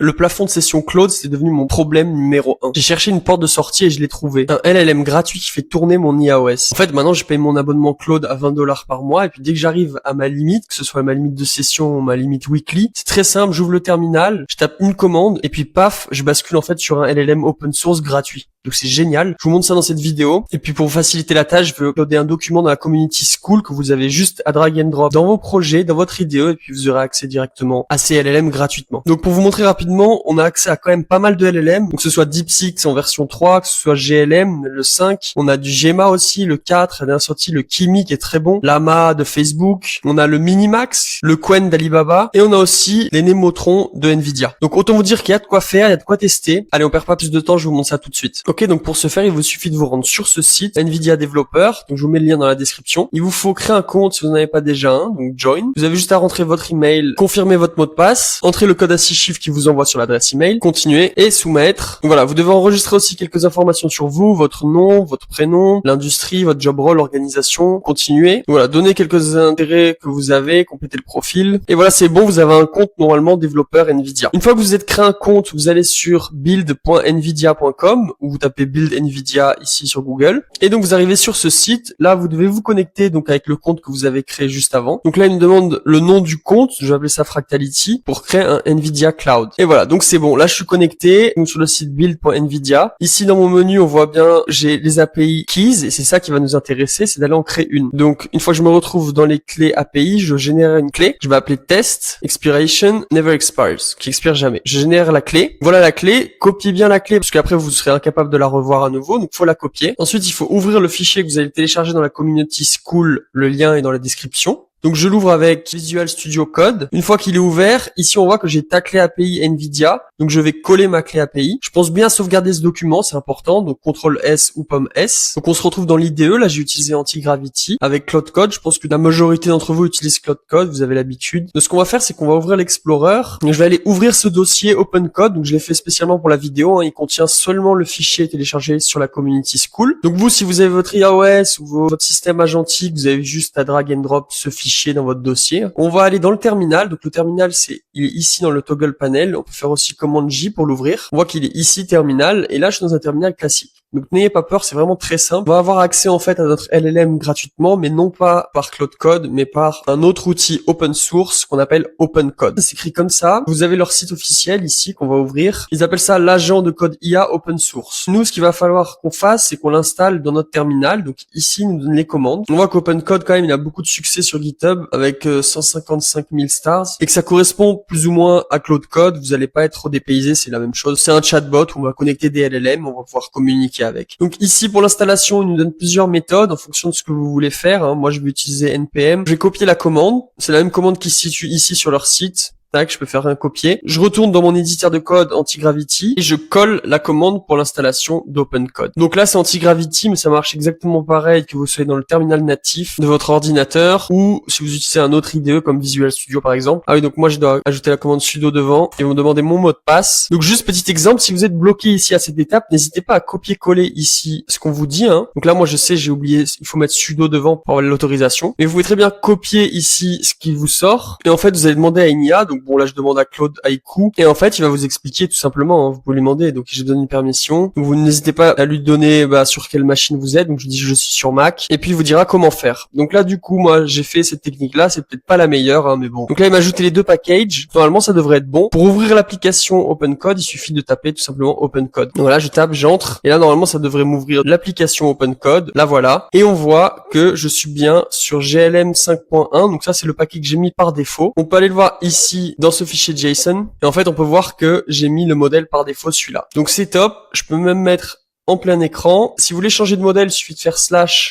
Le plafond de session Claude, c'est devenu mon problème numéro 1. J'ai cherché une porte de sortie et je l'ai trouvé. Un LLM gratuit qui fait tourner mon iOS. En fait, maintenant, je paye mon abonnement Claude à $20 par mois et puis dès que j'arrive à ma limite, que ce soit ma limite de session ou ma limite weekly, c'est très simple, j'ouvre le terminal, je tape une commande et puis paf, je bascule en fait sur un LLM open source gratuit. Donc c'est génial. Je vous montre ça dans cette vidéo. Et puis pour vous faciliter la tâche, je vais uploader un document dans la community school que vous avez juste à drag and drop dans vos projets, dans votre IDE, et puis vous aurez accès directement à ces LLM gratuitement. Donc pour vous montrer rapidement, on a accès à quand même pas mal de LLM. Donc que ce soit DeepSeek en version 3, que ce soit GLM, le 5. On a du Gemma aussi, le 4. Il y a sorti le Kimi qui est très bon. Llama de Facebook. On a le Minimax, le Qwen d'Alibaba. Et on a aussi les Nemotron de Nvidia. Donc autant vous dire qu'il y a de quoi faire, il y a de quoi tester. Allez, on perd pas plus de temps, je vous montre ça tout de suite. Ok, donc pour ce faire, il vous suffit de vous rendre sur ce site, Nvidia Developer, donc je vous mets le lien dans la description. Il vous faut créer un compte si vous n'en avez pas déjà un, donc join. Vous avez juste à rentrer votre email, confirmer votre mot de passe, entrer le code à 6 chiffres qui vous envoie sur l'adresse email, continuer et soumettre. Donc voilà, vous devez enregistrer aussi quelques informations sur vous, votre nom, votre prénom, l'industrie, votre job role, l'organisation, continuer. Donc voilà, donner quelques intérêts que vous avez, compléter le profil. Et voilà, c'est bon, vous avez un compte normalement développeur Nvidia. Une fois que vous êtes créé un compte, vous allez sur build.nvidia.com où vous tapez Build Nvidia ici sur Google. Et donc vous arrivez sur ce site. Là, vous devez vous connecter donc avec le compte que vous avez créé juste avant. Donc là, il me demande le nom du compte. Je vais appeler ça Fractality pour créer un Nvidia Cloud. Et voilà, donc c'est bon. Là, je suis connecté donc sur le site build.nvidia. Ici, dans mon menu, on voit bien, j'ai les API keys et c'est ça qui va nous intéresser, c'est d'aller en créer une. Donc, une fois que je me retrouve dans les clés API, je génère une clé. Je vais appeler test expiration never expires, qui expire jamais. Je génère la clé. Voilà la clé. Copiez bien la clé parce qu'après, vous serez incapable de la revoir à nouveau, donc faut la copier. Ensuite, il faut ouvrir le fichier que vous allez télécharger dans la community school, le lien est dans la description. Donc je l'ouvre avec Visual Studio Code. Une fois qu'il est ouvert, ici on voit que j'ai ta clé API Nvidia. Donc je vais coller ma clé API. Je pense bien sauvegarder ce document, c'est important. Donc CTRL S ou pomme S. Donc on se retrouve dans l'IDE. Là j'ai utilisé Antigravity avec Cloud Code. Je pense que la majorité d'entre vous utilisent Cloud Code, vous avez l'habitude. Donc ce qu'on va faire, c'est qu'on va ouvrir l'Explorer. Donc je vais aller ouvrir ce dossier Open Code. Donc je l'ai fait spécialement pour la vidéo. Il contient seulement le fichier téléchargé sur la community school. Donc vous, si vous avez votre iOS ou votre système agentique, vous avez juste à drag and drop ce fichier dans votre dossier. On va aller dans le terminal. Donc le terminal, il est ici dans le toggle panel. On peut faire aussi commande J pour l'ouvrir. On voit qu'il est ici terminal. Et là, je suis dans un terminal classique. Donc n'ayez pas peur, c'est vraiment très simple. On va avoir accès en fait à notre LLM gratuitement, mais non pas par Cloud Code, mais par un autre outil open source qu'on appelle Open Code. C'est écrit comme ça. Vous avez leur site officiel ici qu'on va ouvrir. Ils appellent ça l'agent de code IA open source. Nous, ce qu'il va falloir qu'on fasse, c'est qu'on l'installe dans notre terminal. Donc ici, il nous donne les commandes. On voit qu'Open Code quand même, il a beaucoup de succès sur GitHub avec 155 000 stars et que ça correspond plus ou moins à Cloud Code. Vous n'allez pas être trop dépaysé, c'est la même chose. C'est un chatbot où on va connecter des LLM, on va pouvoir communiquer avec. Donc ici pour l'installation, il nous donne plusieurs méthodes en fonction de ce que vous voulez faire. Moi je vais utiliser npm. Je vais copier la commande. C'est la même commande qui se situe ici sur leur site. Tac, je peux faire un copier. Je retourne dans mon éditeur de code Antigravity et je colle la commande pour l'installation d'Open Code. Donc là, c'est Antigravity, mais ça marche exactement pareil que vous soyez dans le terminal natif de votre ordinateur ou si vous utilisez un autre IDE comme Visual Studio par exemple. Ah oui, donc moi je dois ajouter la commande sudo devant et vous me demandez mon mot de passe. Donc juste petit exemple, si vous êtes bloqué ici à cette étape, n'hésitez pas à copier-coller ici ce qu'on vous dit. Donc là, moi je sais, j'ai oublié, il faut mettre sudo devant pour avoir l'autorisation. Mais vous pouvez très bien copier ici ce qui vous sort et en fait vous allez demander à une IA. Donc bon, là je demande à Claude Haiku et en fait il va vous expliquer tout simplement, vous pouvez lui demander. Donc je donne une permission, donc vous n'hésitez pas à lui donner sur quelle machine vous êtes. Donc je dis je suis sur Mac et puis il vous dira comment faire. Donc là du coup moi j'ai fait cette technique là, c'est peut-être pas la meilleure mais bon. Donc là il m'a ajouté les deux packages, normalement ça devrait être bon. Pour ouvrir l'application Open Code, il suffit de taper tout simplement Open Code. Donc voilà, je tape, j'entre et là normalement ça devrait m'ouvrir l'application Open Code. Là voilà, et on voit que je suis bien sur GLM 5.1. donc ça c'est le paquet que j'ai mis par défaut. On peut aller le voir ici dans ce fichier JSON et en fait on peut voir que j'ai mis le modèle par défaut celui-là. Donc c'est top, je peux même mettre en plein écran. Si vous voulez changer de modèle, il suffit de faire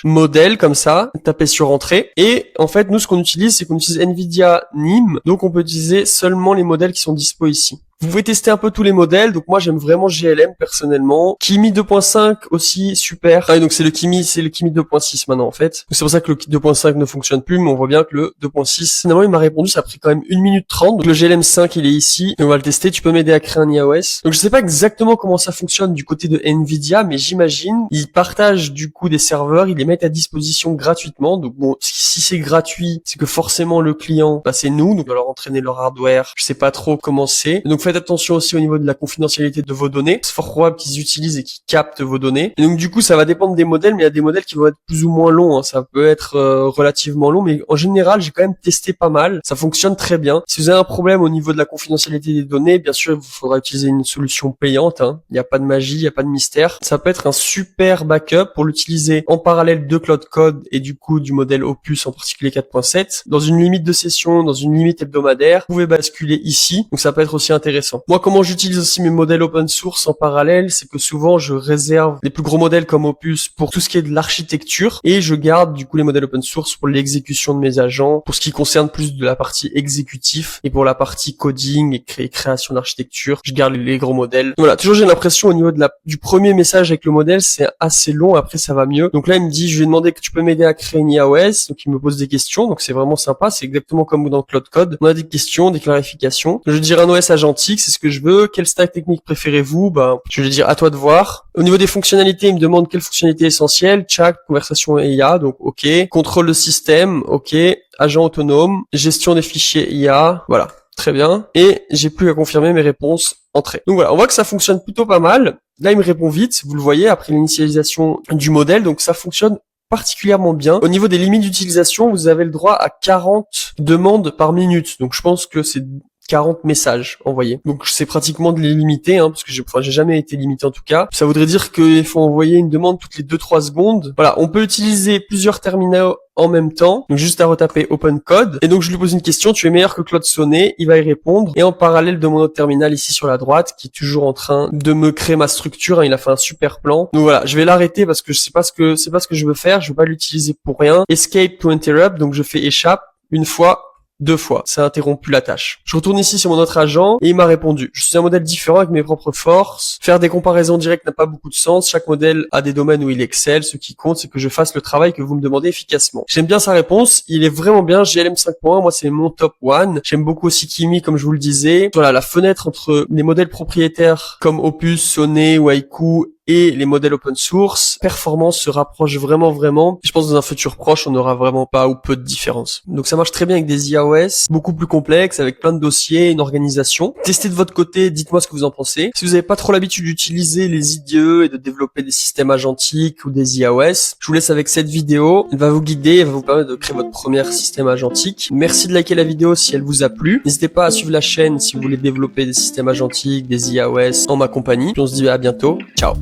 /modèle comme ça, taper sur entrée. Et en fait, nous, ce qu'on utilise, c'est qu'on utilise Nvidia NIM. Donc, on peut utiliser seulement les modèles qui sont dispo ici. Vous pouvez tester un peu tous les modèles. Donc moi j'aime vraiment GLM personnellement. Kimi 2.5 aussi super. Ah, et donc c'est le Kimi 2.6 maintenant en fait. C'est pour ça que le 2.5 ne fonctionne plus, mais on voit bien que le 2.6, finalement il m'a répondu, ça a pris quand même 1 minute 30. Donc le GLM 5 il est ici et on va le tester. Tu peux m'aider à créer un iOS. Donc je sais pas exactement comment ça fonctionne du côté de Nvidia, mais j'imagine ils partagent du coup des serveurs, ils les mettent à disposition gratuitement. Donc bon, si c'est gratuit, c'est que forcément le client, c'est nous, donc on va leur entraîner leur hardware. Je sais pas trop comment c'est. Donc faites attention aussi au niveau de la confidentialité de vos données. C'est fort probable qu'ils utilisent et qu'ils captent vos données. Et donc du coup, ça va dépendre des modèles, mais il y a des modèles qui vont être plus ou moins longs. Hein. Ça peut être relativement long, mais en général, j'ai quand même testé pas mal. Ça fonctionne très bien. Si vous avez un problème au niveau de la confidentialité des données, bien sûr, il vous faudra utiliser une solution payante. Hein. Il n'y a pas de magie, il n'y a pas de mystère. Ça peut être un super backup pour l'utiliser en parallèle de Cloud Code et du coup du modèle Opus, en particulier 4.7. Dans une limite de session, dans une limite hebdomadaire, vous pouvez basculer ici. Donc ça peut être aussi intéressant. Moi, comment j'utilise aussi mes modèles open source en parallèle, c'est que souvent je réserve les plus gros modèles comme Opus pour tout ce qui est de l'architecture et je garde du coup les modèles open source pour l'exécution de mes agents, pour ce qui concerne plus de la partie exécutif et pour la partie coding et création d'architecture, je garde les gros modèles. Donc voilà, toujours j'ai l'impression au niveau de du premier message avec le modèle, c'est assez long, après ça va mieux. Donc là, il me dit, je lui ai demandé que tu peux m'aider à créer une iOS, donc il me pose des questions, donc c'est vraiment sympa, c'est exactement comme dans Cloud Code. On a des questions, des clarifications. Je vais dire un OS agentique, c'est ce que je veux. Quelle stack technique préférez-vous? Je vais dire à toi de voir. Au niveau des fonctionnalités, il me demande quelle fonctionnalité essentielle, chat, conversation IA, donc ok. Contrôle de système, ok. Agent autonome, gestion des fichiers IA, voilà. Très bien. Et j'ai plus qu'à confirmer mes réponses entrées. Donc voilà, on voit que ça fonctionne plutôt pas mal. Là, il me répond vite, vous le voyez, après l'initialisation du modèle. Donc ça fonctionne particulièrement bien. Au niveau des limites d'utilisation, vous avez le droit à 40 demandes par minute. Donc je pense que c'est 40 messages envoyés. Donc c'est pratiquement de les limiter, parce que j'ai jamais été limité en tout cas. Ça voudrait dire qu'il faut envoyer une demande toutes les 2-3 secondes. Voilà, on peut utiliser plusieurs terminaux en même temps, donc juste à retaper Open Code. Et donc je lui pose une question, tu es meilleur que Claude Sonnet, il va y répondre. Et en parallèle de mon autre terminal ici sur la droite, qui est toujours en train de me créer ma structure, il a fait un super plan. Donc voilà, je vais l'arrêter parce que c'est pas ce que je veux faire, je veux pas l'utiliser pour rien. Escape to interrupt, donc je fais échappe une fois. 2 fois, ça a interrompu la tâche. Je retourne ici sur mon autre agent et il m'a répondu. Je suis un modèle différent avec mes propres forces. Faire des comparaisons directes n'a pas beaucoup de sens. Chaque modèle a des domaines où il excelle. Ce qui compte, c'est que je fasse le travail que vous me demandez efficacement. J'aime bien sa réponse. Il est vraiment bien. GLM 5.1, moi, c'est mon top one. J'aime beaucoup aussi Kimi, comme je vous le disais. Voilà, la fenêtre entre les modèles propriétaires comme Opus, Sonnet ou Haiku et les modèles open source, performance se rapproche vraiment. Je pense que dans un futur proche, on n'aura vraiment pas ou peu de différence. Donc ça marche très bien avec des iOS, beaucoup plus complexes, avec plein de dossiers, une organisation. Testez de votre côté, dites-moi ce que vous en pensez. Si vous n'avez pas trop l'habitude d'utiliser les IDE et de développer des systèmes agentiques ou des iOS, je vous laisse avec cette vidéo. Elle va vous guider, elle va vous permettre de créer votre premier système agentique. Merci de liker la vidéo si elle vous a plu. N'hésitez pas à suivre la chaîne si vous voulez développer des systèmes agentiques, des iOS en ma compagnie. Puis on se dit à bientôt. Ciao.